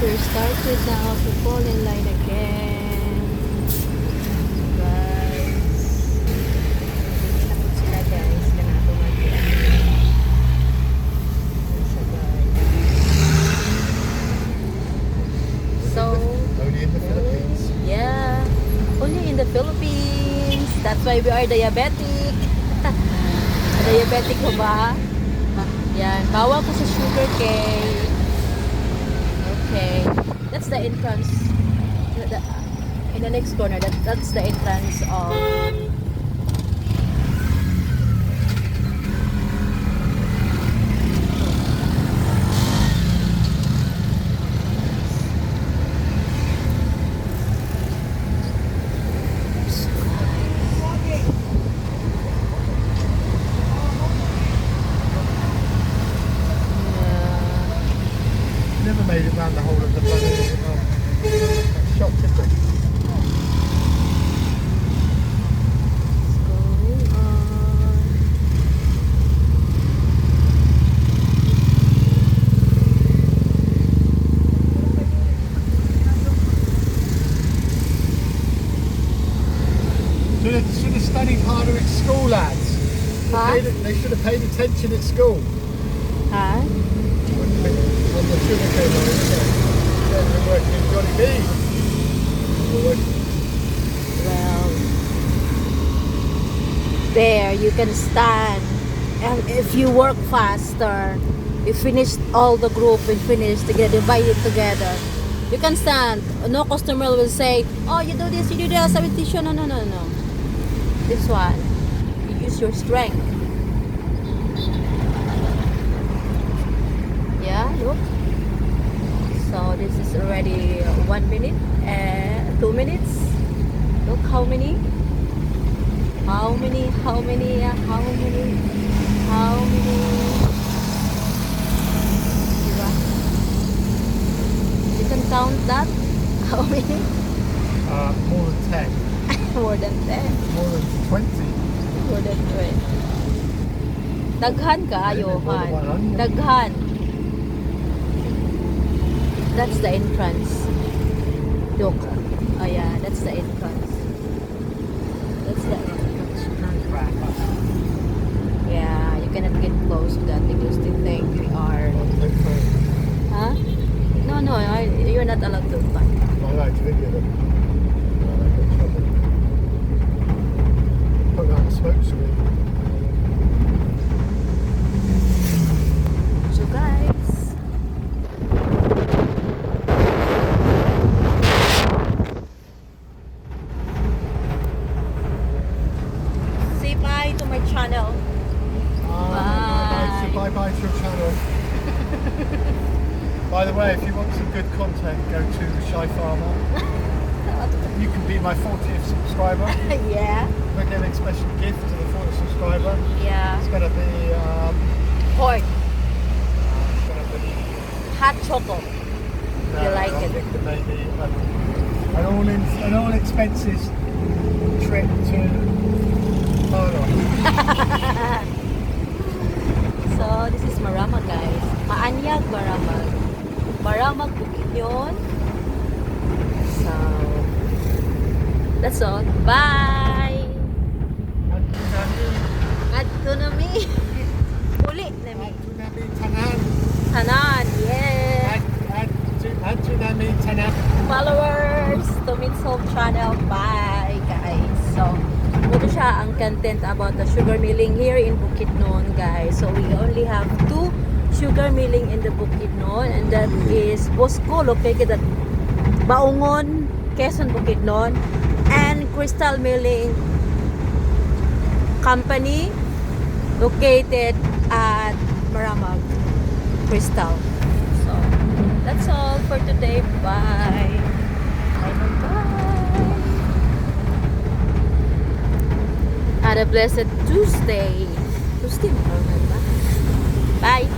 we're started now to fall in line again. Guys. Takot sila guys. Ganito mag-ian. So, only in the Philippines. yeah. Only in the Philippines. That's why we are diabetic. Diabetic ko ba? Yan. Bawal ko sa sugar cane. Okay. That's the entrance. In the next corner, that's the entrance of Never made it round the whole of the bloody shop, did we? going on. Should have studied harder at school, lads. Huh? They should have paid attention at school. Huh? On the sugar cane line, isn't it? Yeah, we're working in Johnny B. Well, there you can stand, and if you work faster, you finish all the group and finish together, divide it together. You can stand. No customer will say, "Oh, you do this, you do that." Sabi tissue, no. This one, you use your strength. Yeah, look. So this is already 1 minute and 2 minutes. Look how many? How many? Diba? You can count that? How many? More than 10. More than 10. More than 20. More than 20. Daghan ka, Johan. Daghan. That's the entrance. Look. Oh yeah, that's the entrance. That's the entrance. Yeah, you cannot get close to that because they think we are. Huh? No, you're not allowed to touch. I like to video them. I get trouble. Put that on the smoke screen. So guys, say bye to my channel. Say bye-bye to your channel. By the way, if you want some good content, go to Shy Farmer. You can be my 40th subscriber. Yeah. We're giving a special gift to the 40th subscriber. Yeah. It's going to be Pork. it's going to be Hot chocolate. no, You like I it? think that maybe an all expenses trip to So, this is Maramag, guys. Maanyag, Maramag. Maramag, bukidnon. So, that's all. Bye! Adto na mi. Uli na mi. Tanan, yes. Followers to Min's Home channel. Bye, guys. So, ito siya ang content about the sugar milling here in Bukidnon, guys. So we only have 2 sugar milling in the Bukidnon, and that is Bosco located at Baungon, Quezon, Bukidnon, and Crystal Milling Company located at Maramag, Crystal. So that's all for today. Bye. Bye. Had a blessed Tuesday. Bye.